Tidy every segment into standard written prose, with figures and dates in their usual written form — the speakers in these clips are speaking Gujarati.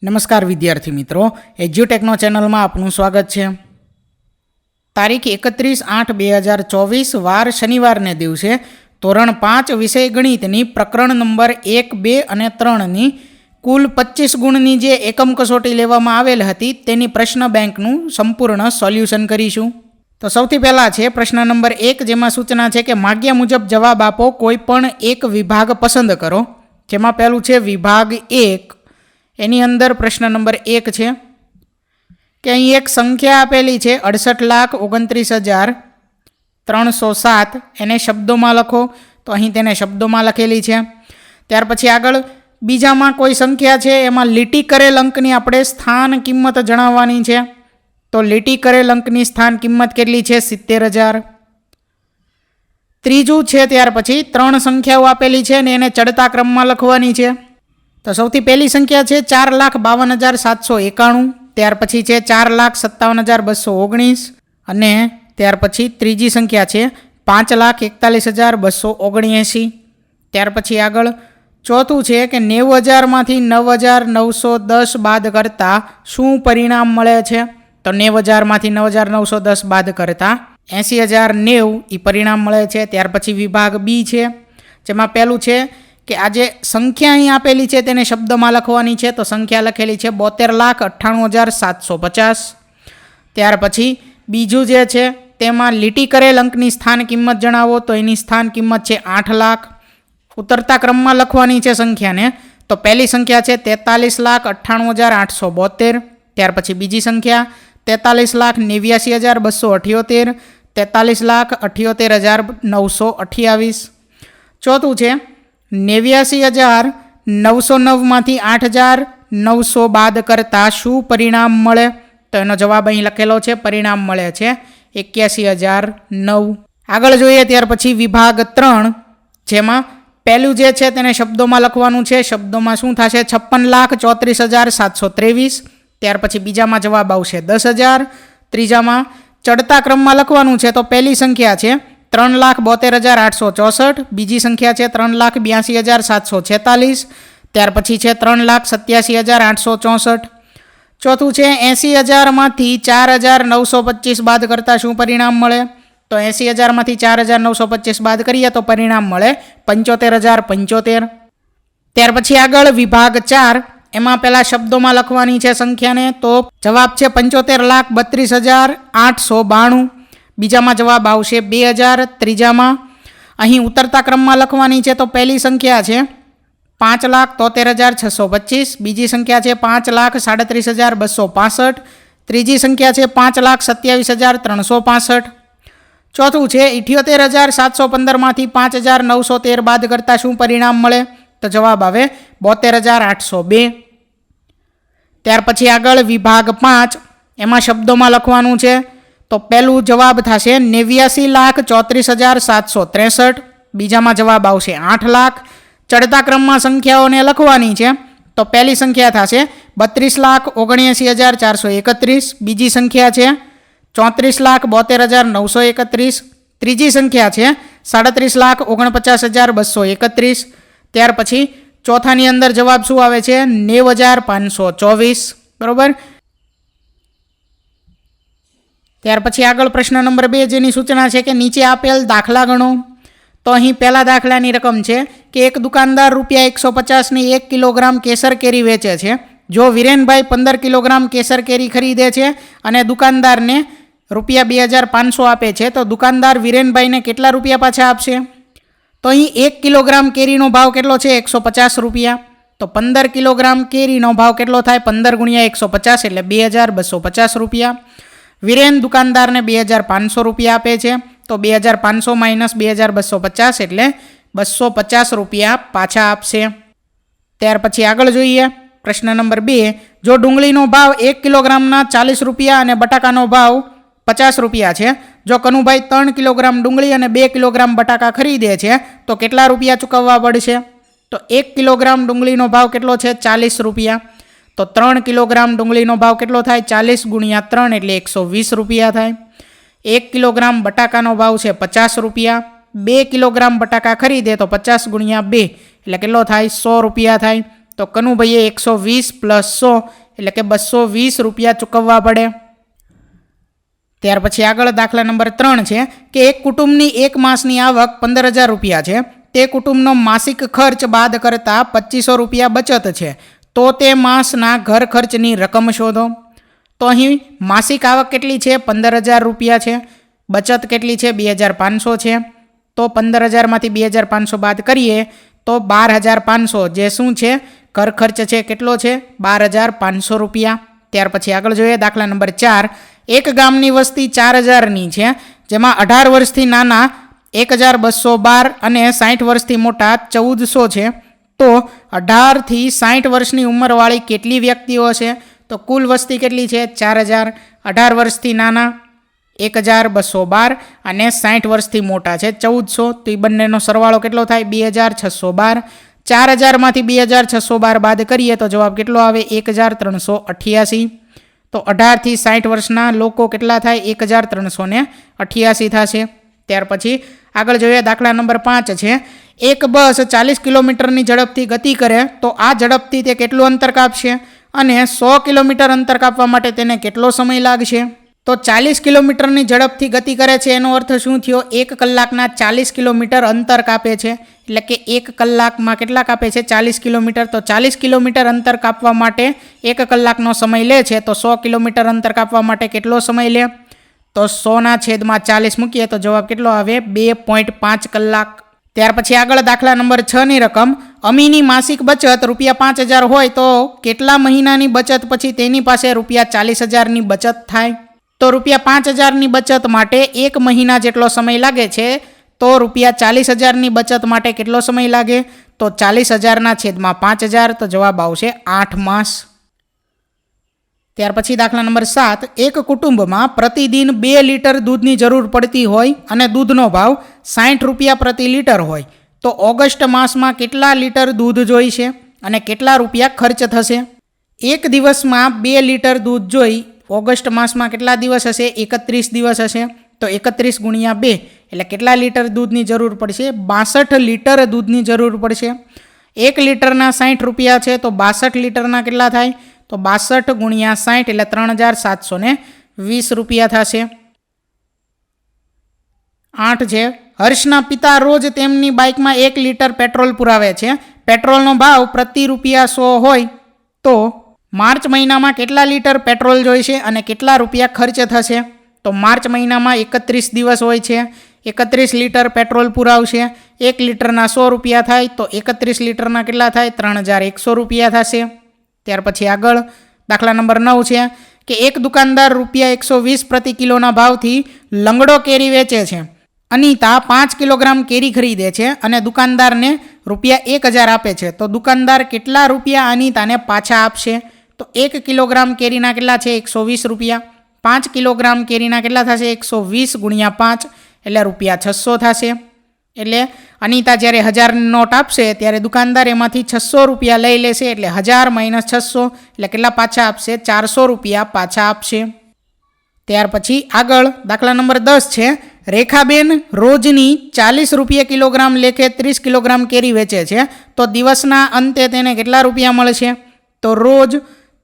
નમસ્કાર વિદ્યાર્થી મિત્રો, એજ્યુટેકનો ચેનલમાં આપનું સ્વાગત છે। તારીખ 31/8/2024 વાર શનિવારને દિવસે ધોરણ 5 વિષય ગણિતની પ્રકરણ નંબર 1, 2 અને 3ની કુલ 25 ગુણની જે એકમ કસોટી લેવામાં આવેલ હતી તેની પ્રશ્ન બેંકનું સંપૂર્ણ સોલ્યુશન કરીશું। તો સૌથી પહેલાં છે પ્રશ્ન નંબર 1, જેમાં સૂચના છે કે માગ્યા મુજબ જવાબ આપો, કોઈ પણ એક વિભાગ પસંદ કરો। જેમાં પહેલું છે વિભાગ 1। એની અંદર પ્રશ્ન નંબર 1 છે કે અહીં એક સંખ્યા આપેલી છે 68,29,307, એને શબ્દોમાં લખો। તો અહીં તેને શબ્દોમાં લખેલી છે। ત્યાર પછી આગળ બીજામાં કોઈ સંખ્યા છે, એમાં લીટી કરેલ અંકની આપણે સ્થાન કિંમત જણાવવાની છે। તો લીટી કરેલ અંકની સ્થાન કિંમત કેટલી છે? 70,000। ત્રીજું છે ત્યાર પછી 3 સંખ્યાઓ આપેલી છે ને એને ચડતા ક્રમમાં લખવાની છે। તો સૌથી પહેલી સંખ્યા છે 4,52,791, ત્યાર પછી છે 4,57,219 અને ત્યાર પછી ત્રીજી સંખ્યા છે 5,41,279। ત્યાર પછી આગળ ચોથું છે કે 90,000માંથી 9,910 બાદ કરતાં શું પરિણામ મળે છે? તો 90,000માંથી 9,910 બાદ કરતાં 80,090 એ પરિણામ મળે છે। ત્યાર પછી વિભાગ બી છે, જેમાં પહેલું છે કે આ જે સંખ્યા અહીં આપેલી છે તેને શબ્દમાં લખવાની છે। તો સંખ્યા લખેલી છે 72,98,750। ત્યાર પછી બીજું જે છે તેમાં લીટી કરેલ અંકની સ્થાન કિંમત જણાવો। તો એની સ્થાન કિંમત છે 8 લાખ। ઉતરતા ક્રમમાં લખવાની છે સંખ્યાને। તો પહેલી સંખ્યા છે 43,98,872, ત્યાર પછી બીજી સંખ્યા 43,89,278, 43,78,928। ચોથું છે 89,909માંથી 8,900 બાદ કરતાં શું પરિણામ મળે? તો એનો જવાબ અહીં લખેલો છે, પરિણામ મળે છે 81,009। આગળ જોઈએ ત્યાર પછી વિભાગ 3, જેમાં પહેલું જે છે તેને શબ્દોમાં લખવાનું છે। શબ્દોમાં શું થશે? 56,34,723। ત્યાર પછી બીજામાં જવાબ આવશે 10,000। ત્રીજામાં ચડતા ક્રમમાં લખવાનું છે। તો પહેલી સંખ્યા છે 3,72,864, બીજી સંખ્યા છે 3,82,746, ત્યાર પછી છે 3,87,864। ચોથું છે 80,000માંથી 4,925 બાદ કરતાં શું પરિણામ મળે? તો 80,000માંથી 4,925 બાદ કરીએ તો પરિણામ મળે 75,075। ત્યાર પછી આગળ વિભાગ 4, એમાં પહેલાં શબ્દોમાં લખવાની છે સંખ્યાને। તો જવાબ છે 75,32,892, બીજામાં જવાબ આવશે 2,000। ત્રીજામાં અહીં ઉતરતા ક્રમમાં લખવાની છે। તો પહેલી સંખ્યા છે 5,73,625, બીજી સંખ્યા છે 5,37,265, ત્રીજી સંખ્યા છે 5,27,365। ચોથું છે 78,715માંથી 5,913 બાદ કરતાં શું પરિણામ મળે? તો જવાબ આવે 72,802। ત્યાર પછી આગળ વિભાગ 5, એમાં શબ્દોમાં લખવાનું છે। તો પહેલું જવાબ થશે 89,34,763, બીજામાં જવાબ આવશે 8 લાખ। ચડતા ક્રમમાં સંખ્યાઓને લખવાની છે। તો પહેલી સંખ્યા થશે 32,79,431, બીજી સંખ્યા છે 34,72,931, ત્રીજી સંખ્યા છે 37,49,231। ત્યાર પછી ચોથાની અંદર જવાબ શું આવે છે? 90,524, બરાબર। ત્યાર પછી આગળ પ્રશ્ન નંબર 2, જેની સૂચના છે કે નીચે આપેલ દાખલા ગણો। તો અહીં પહેલા દાખલાની રકમ છે કે એક દુકાનદાર ₹150ની 1 કિલોગ્રામ કેસર કેરી વેચે છે। જો વિરેનભાઈ 15 કિલોગ્રામ કેસર કેરી ખરીદે છે અને દુકાનદારને ₹2,500 આપે છે, તો દુકાનદાર વિરેનભાઈને કેટલા રૂપિયા પાછા આપશે? તો અહીં 1 કિલોગ્રામ કેરીનો ભાવ કેટલો છે? ₹150। તો 15 કિલોગ્રામ કેરીનો ભાવ કેટલો થાય? 15 × 150 એટલે ₹2,250। વિરેન દુકાનદારને ₹2,500 આપે છે, તો 2,500 - 2,250 એટલે ₹250 પાછા આપશે। ત્યાર પછી આગળ જોઈએ પ્રશ્ન નંબર 2, જો ડુંગળીનો ભાવ 1 કિલોગ્રામના ₹40 અને બટાકાનો ભાવ ₹50 છે, જો કનુભાઈ 3 કિલોગ્રામ ડુંગળી અને 2 કિલોગ્રામ બટાકા ખરીદે છે તો કેટલા રૂપિયા ચૂકવવા પડશે? તો 1 કિલોગ્રામ ડુંગળીનો ભાવ કેટલો છે? ₹40। તો 3 કિલોગ્રામ ડુંગળીનો ભાવ કેટલો થાય? 40 × 3 એટલે ₹120 થાય। 1 કિલોગ્રામ બટાકાનો ભાવ છે ₹50, 2 કિલોગ્રામ બટાકા ખરીદે તો 50 × 2 એટલે કેટલો થાય? ₹100 થાય। તો કનુભાઈએ 120 + 100 એટલે કે 220 રૂપિયા ચૂકવવા પડે. ત્યાર પછી આગળ દાખલા નંબર 3 છે કે એક કુટુંબની એક માસની આવક 15,000 રૂપિયા છે. તે કુટુંબનો માસિક ખર્ચ બાદ કરતાં 2500 રૂપિયા બચત છે. તો તે માસના ઘર ખર્ચની રકમ શોધો. તો અહીં માસિક આવક કેટલી છે? 15,000 રૂપિયા છે. બચત કેટલી છે? 2,500 છે. તો 15,000માંથી 2,500 બાદ કરીએ તો 12,500 જે શું છે? ઘર ખર્ચ છે. કેટલો છે? 12,500 રૂપિયા. ત્યાર પછી આગળ જોઈએ દાખલા નંબર 4. એક ગામની વસ્તી 4,000ની છે, જેમાં 18 વર્ષથી નાના 1,212 અને 60 વર્ષથી મોટા 1,400 છે. તો 18 થી 60 વર્ષની ઉંમરવાળી કેટલી વ્યક્તિઓ છે? તો કુલ વસ્તી કેટલી છે? 4,000. 18 વર્ષથી નાના 1,212 અને 60 વર્ષથી મોટા છે 1,400. તો એ બંનેનો સરવાળો કેટલો થાય? 2,612. 4,000માંથી 2,612 બાદ કરીએ તો જવાબ કેટલો આવે? 1,388. તો 18 થી 60 વર્ષના લોકો કેટલા થાય? 1,388 થશે. ત્યાર પછી આગળ જોઈએ દાખલા નંબર 5 છે. એક બસ 40 કિલોમીટરની ઝડપથી ગતિ કરે તો આ ઝડપથી તે કેટલું અંતર કાપશે અને 100 કિલોમીટર અંતર કાપવા માટે તેને કેટલો સમય લાગશે? તો 40 કિલોમીટરની ઝડપથી ગતિ કરે છે એનો અર્થ શું થયો? 1 કલાકના 40 કિલોમીટર અંતર કાપે છે. એટલે કે 1 કલાકમાં કેટલા કાપે છે? 40 કિલોમીટર. તો 40 કિલોમીટર અંતર કાપવા માટે 1 કલાકનો સમય લે છે. તો 100 કિલોમીટર અંતર કાપવા માટે કેટલો સમય લે? તો 100/40 મૂકીએ તો જવાબ કેટલો આવે? 2.5 કલાક. ત્યાર પછી આગળ દાખલા નંબર 6ની રકમ. અમીની માસિક બચત ₹5,000 હોય તો કેટલા મહિનાની બચત પછી તેની પાસે ₹40,000ની બચત થાય? તો ₹5,000ની બચત માટે 1 મહિના જેટલો સમય લાગે છે. તો ₹40,000ની બચત માટે કેટલો સમય લાગે? તો 40,000/5,000 તો જવાબ આવશે 8 માસ. ત્યાર પછી દાખલા નંબર 7. એક કુટુંબમાં પ્રતિદિન 2 લીટર દૂધની જરૂર પડતી હોય અને દૂધનો ભાવ 60 રૂપિયા પ્રતિ લીટર હોય તો ઓગસ્ટ માસમાં કેટલા લીટર દૂધ જોઈશે અને કેટલા રૂપિયા ખર્ચ થશે? એક દિવસમાં 2 લીટર દૂધ જોઈ ઓગસ્ટ માસમાં કેટલા દિવસ હશે? 31 દિવસ હશે. તો 31 × 2 એટલે કેટલા લીટર દૂધની જરૂર પડશે? 62 લીટર દૂધની જરૂર પડશે. 1 લીટરના 60 રૂપિયા છે તો 62 લીટરના કેટલા થાય? તો 62 × 60 એટલે 3,720 રૂપિયા થશે. 8 છે. હર્ષના પિતા રોજ તેમની બાઇકમાં 1 લીટર પેટ્રોલ પુરાવે છે. પેટ્રોલનો ભાવ પ્રતિ ₹100 હોય તો માર્ચ મહિનામાં કેટલા લીટર પેટ્રોલ જોઈશે અને કેટલા રૂપિયા ખર્ચ થશે? તો માર્ચ મહિનામાં 31 દિવસ હોય છે. 31 લીટર પેટ્રોલ પુરાવશે. 1 લીટરના 100 રૂપિયા થાય તો 31 લીટરના કેટલા થાય? 3,100 રૂપિયા થશે. ત્યાર પછી આગળ દાખલા નંબર 9 છે કે એક દુકાનદાર ₹120 પ્રતિ કિલોના ભાવથી લંગડો કેરી વેચે છે. અનિતા 5 કિલોગ્રામ કેરી ખરીદે છે અને દુકાનદારને ₹1,000 આપે છે. તો દુકાનદાર કેટલા રૂપિયા અનિતાને પાછા આપશે? તો 1 કિલોગ્રામ કેરીના કેટલા છે? 120 રૂપિયા. 5 કિલોગ્રામ કેરીના કેટલા થશે? 120 × 5 એટલે ₹600 થશે. એટલે અનિતા જ્યારે 1,000ની નોટ આપશે ત્યારે દુકાનદાર એમાંથી 600 રૂપિયા લઈ લેશે. એટલે 1,000 - 600 એટલે કેટલા પાછા આપશે? 400 રૂપિયા પાછા આપશે. ત્યાર પછી આગળ દાખલા નંબર 10 છે. રેખાબેન રોજની 40 રૂપિયા કિલોગ્રામ લેખે 30 કિલોગ્રામ કેરી વેચે છે. તો દિવસના અંતે તેને કેટલા રૂપિયા મળશે? તો રોજ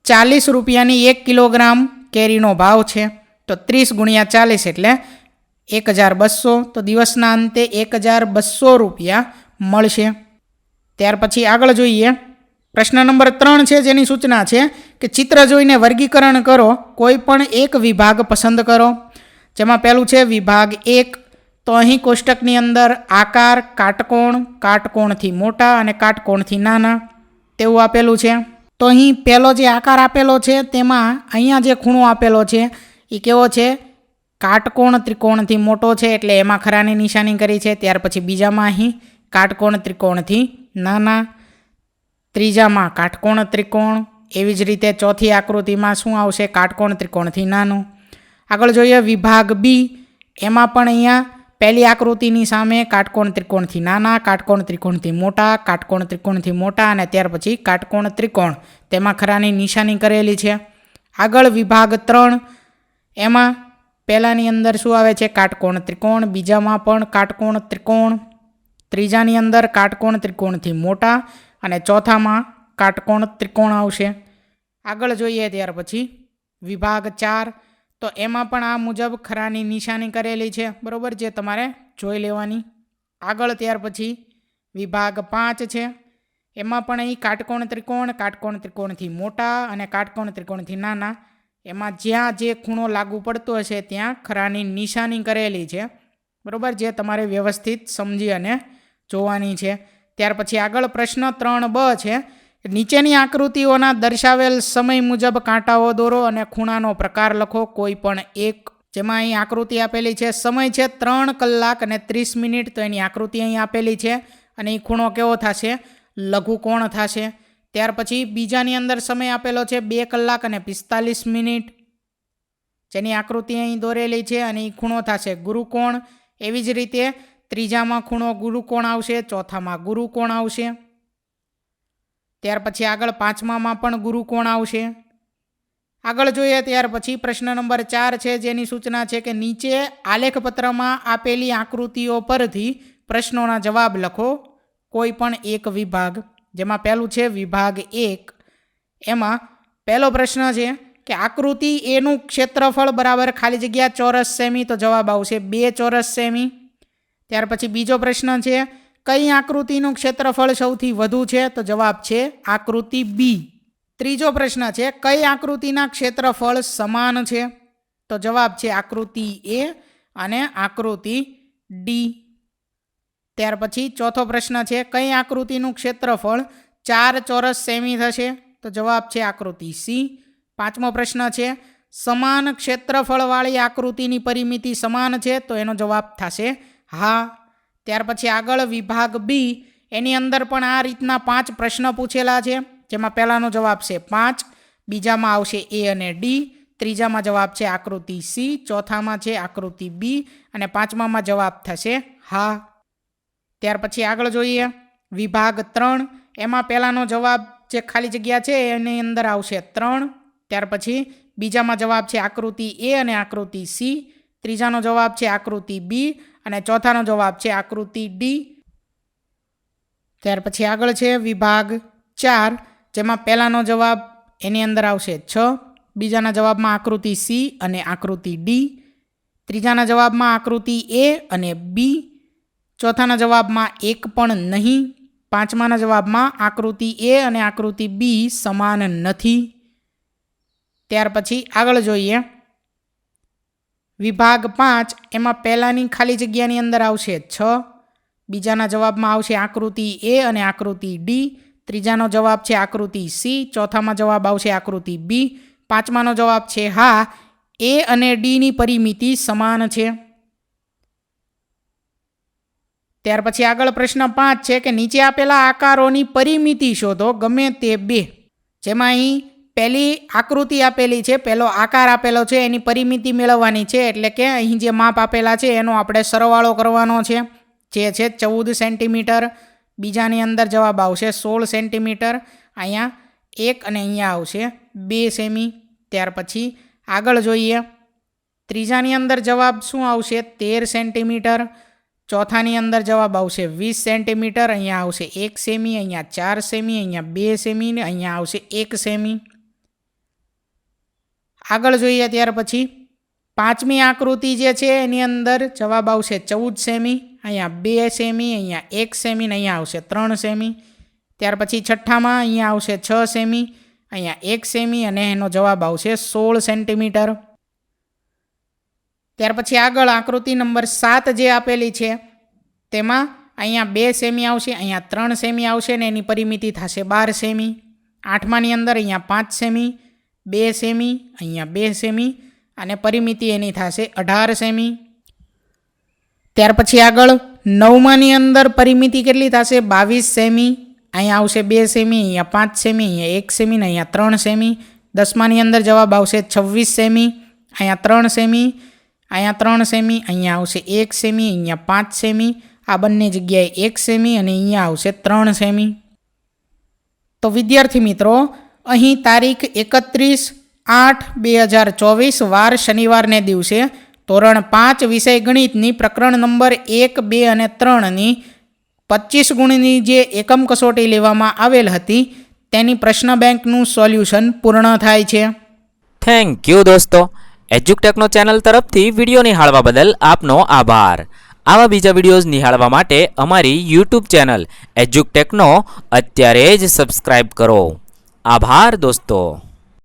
40 રૂપિયાની 1 કિલોગ્રામ કેરીનો ભાવ છે. તો 30 × 40 એટલે 1,200. તો દિવસના અંતે 1,200 રૂપિયા મળશે. ત્યાર પછી આગળ જોઈએ પ્રશ્ન નંબર 3 છે જેની સૂચના છે કે ચિત્ર જોઈને વર્ગીકરણ કરો. કોઈ પણ એક વિભાગ પસંદ કરો. જેમાં પહેલું છે વિભાગ 1. તો અહીં કોષ્ટકની અંદર આકાર, કાટકોણ, કાટકોણથી મોટા અને કાટકોણથી નાના તેવું આપેલું છે. તો અહીં પહેલો જે આકાર આપેલો છે તેમાં અહીંયા જે ખૂણો આપેલો છે એ કેવો છે? કાટકોણ ત્રિકોણથી મોટો છે એટલે એમાં ખરાની નિશાની કરી છે. ત્યાર પછી બીજામાં અહીં કાટકોણ ત્રિકોણથી નાના, ત્રીજામાં કાટકોણ ત્રિકોણ, એવી જ રીતે ચોથી આકૃતિમાં શું આવશે? કાટકોણ ત્રિકોણથી નાનું. આગળ જોઈએ વિભાગ બી. એમાં પણ અહીંયા પહેલી આકૃતિની સામે કાટકોણ ત્રિકોણથી નાના, કાટકોણ ત્રિકોણથી મોટા, કાટકોણ ત્રિકોણથી મોટા અને ત્યાર પછી કાટકોણ ત્રિકોણ તેમાં ખરાની નિશાની કરેલી છે. આગળ વિભાગ 3. એમાં પહેલાંની અંદર શું આવે છે? કાટકોણ ત્રિકોણ, બીજામાં પણ કાટકોણ ત્રિકોણ, ત્રીજાની અંદર કાટકોણ ત્રિકોણથી મોટા અને ચોથામાં કાટકોણ ત્રિકોણ આવશે. આગળ જોઈએ ત્યાર પછી વિભાગ 4, તો એમાં પણ આ મુજબ ખરાની નિશાની કરેલી છે, બરાબર, જે તમારે જોઈ લેવાની. આગળ ત્યાર પછી વિભાગ 5 છે, એમાં પણ અહીં કાટકોણ ત્રિકોણથી મોટા અને કાટકોણ ત્રિકોણથી નાના, એમાં જ્યાં જે ખૂણો લાગુ પડતો હશે ત્યાં ખરાની નિશાની કરેલી છે, બરાબર, જે તમારે વ્યવસ્થિત સમજી અને જોવાની છે. ત્યાર પછી આગળ પ્રશ્ન 3b છે, નીચેની આકૃતિઓના દર્શાવેલ સમય મુજબ કાંટાઓ દોરો અને ખૂણાનો પ્રકાર લખો કોઈ પણ એક. જેમાં અહીં આકૃતિ આપેલી છે, સમય છે 3 કલાક અને 30 મિનિટ, તો એની આકૃતિ અહીં આપેલી છે અને એ ખૂણો કેવો થશે? લઘુકોણ થશે. ત્યાર પછી બીજાની અંદર સમય આપેલો છે 2 કલાક અને 45 મિનિટ, જેની આકૃતિ અહીં દોરેલી છે અને એ ખૂણો થશે ગુરુકોણ. એવી જ રીતે ત્રીજામાં ખૂણો ગુરુકોણ આવશે, ચોથામાં ગુરુકોણ આવશે. ત્યાર પછી આગળ પાંચમામાં પણ ગુરુકોણ આવશે. આગળ જોઈએ ત્યાર પછી પ્રશ્ન નંબર 4 છે, જેની સૂચના છે કે નીચે આલેખપત્રમાં આપેલી આકૃતિઓ પરથી પ્રશ્નોના જવાબ લખો કોઈ પણ એક વિભાગ. જેમાં પહેલું છે વિભાગ 1. એમાં પહેલો પ્રશ્ન છે કે આકૃતિ એનું ક્ષેત્રફળ બરાબર ખાલી જગ્યા ચોરસ સેમી, તો જવાબ આવશે 2 ચોરસ સેમી. ત્યાર પછી બીજો પ્રશ્ન છે કઈ આકૃતિનું ક્ષેત્રફળ સૌથી વધુ છે, તો જવાબ છે આકૃતિ બી. ત્રીજો પ્રશ્ન છે કઈ આકૃતિના ક્ષેત્રફળ સમાન છે, તો જવાબ છે આકૃતિ એ અને આકૃતિ ડી. ત્યાર પછી ચોથો પ્રશ્ન છે કઈ આકૃતિનું ક્ષેત્રફળ 4 ચોરસ સેમી થશે, તો જવાબ છે આકૃતિ સી. પાંચમો પ્રશ્ન છે સમાન ક્ષેત્રફળવાળી આકૃતિની પરિમિતિ સમાન છે, તો એનો જવાબ થશે હા. ત્યાર પછી આગળ વિભાગ બી, એની અંદર પણ આ રીતના 5 પ્રશ્ન પૂછેલા છે, જેમાં પહેલાનો જવાબ છે 5, બીજામાં આવશે એ અને ડી, ત્રીજામાં જવાબ છે આકૃતિ સી, ચોથામાં છે આકૃતિ બી અને પાંચમામાં જવાબ થશે હા. ત્યાર પછી આગળ જોઈએ વિભાગ 3, એમાં પહેલાનો જવાબ જે ખાલી જગ્યા છે એની અંદર આવશે 3. ત્યાર પછી બીજામાં જવાબ છે આકૃતિ એ અને આકૃતિ સી, ત્રીજાનો જવાબ છે આકૃતિ બી અને ચોથાનો જવાબ છે આકૃતિ ડી. ત્યાર પછી આગળ છે વિભાગ 4, જેમાં પહેલાનો જવાબ એની અંદર આવશે 6, બીજાના જવાબમાં આકૃતિ સી અને આકૃતિ ડી, ત્રીજાના જવાબમાં આકૃતિ એ અને બી, ચોથાના જવાબમાં એક પણ નહીં, પાંચમાના જવાબમાં આકૃતિ એ અને આકૃતિ બી સમાન નથી. ત્યાર પછી આગળ જોઈએ વિભાગ 5, એમાં પહેલાની ખાલી જગ્યાની અંદર આવશે 6, બીજાના જવાબમાં આવશે આકૃતિ એ અને આકૃતિ ડી, ત્રીજાનો જવાબ છે આકૃતિ સી, ચોથામાં જવાબ આવશે આકૃતિ બી, પાંચમાનો જવાબ છે હા, એ અને ડીની પરિમિતિ સમાન છે. ત્યાર પછી આગળ પ્રશ્ન 5 છે કે નીચે આપેલા આકારોની પરિમિતિ શોધો ગમે તે 2. જેમાં અહીં પહેલી આકૃતિ આપેલી છે, પહેલો આકાર આપેલો છે, એની પરિમિતિ મેળવવાની છે, એટલે કે અહીં જે માપ આપેલા છે એનો આપણે સરવાળો કરવાનો છે, જે છે 14 સેન્ટીમીટર. બીજાની અંદર જવાબ આવશે 16 સેન્ટીમીટર, અહીંયા 1 અને અહીંયા આવશે 2 સેમી. ત્યાર પછી આગળ જોઈએ ત્રીજાની અંદર જવાબ શું આવશે 13 સેન્ટીમીટર, ચોથાની અંદર જવાબ આવશે 20 સેન્ટીમીટર, અહીંયા આવશે 1 સેમી, અહીંયા 4 સેમી, અહીંયા 2 સેમી ને અહીંયા આવશે 1 સેમી. આગળ જોઈએ ત્યાર પછી પાંચમી આકૃતિ જે છે એની અંદર જવાબ આવશે 14 સેમી, અહીંયા 2 સેમી, અહીંયા 1 સેમી ને અહીંયા આવશે 3 સેમી. ત્યાર પછી છઠ્ઠામાં અહીંયા આવશે 6 સેમી, અહીંયા 1 સેમી અને એનો જવાબ આવશે 16 સેન્ટીમીટર. ત્યાર પછી આગળ આકૃતિ નંબર 7 જે આપેલી છે તેમાં અહીંયા 2 સેમી આવશે, અહીંયા 3 સેમી આવશે ને એની પરિમિતિ થશે 12 સેમી. આઠમાની અંદર અહીંયા 5 સેમી, 2 સેમી, અહીંયા 2 સેમી અને પરિમિતિ એની થશે 18 સેમી. ત્યાર પછી આગળ નવમાની અંદર પરિમિતિ કેટલી થશે 22 સેમી, અહીંયા આવશે 2 સેમી, અહીંયા 5 સેમી, અહીંયા 1 સેમી ને અહીંયા 3 સેમી. દસમાની અંદર જવાબ આવશે 26 સેમી, અહીંયા 3 સેમી, અહીંયા 3 સેમી, અહીંયા આવશે 1 સેમી, અહીંયા 5 સેમી, આ બંને જગ્યાએ 1 સેમી અને અહીંયા આવશે 3 સેમી. તો વિદ્યાર્થી મિત્રો અહીં તારીખ 31/8/2024 વાર શનિવારને દિવસે ધોરણ 5 વિષય ગણિતની પ્રકરણ નંબર 1, 2 અને 3ની 25 ગુણની જે એકમ કસોટી લેવામાં આવેલ હતી તેની પ્રશ્ન બેંકનું સોલ્યુશન પૂર્ણ થાય છે. થેન્ક યુ દોસ્તો. એજ્યુકટેકનો ચેનલ તરફથી વિડીયો નિહાળવા બદલ આપનો આભાર. આવા બીજા વિડીયોઝ નિહાળવા માટે અમારી યુટ્યુબ ચેનલ એજ્યુકટેકનો અત્યારે જ સબસ્ક્રાઈબ કરો. આભાર દોસ્તો.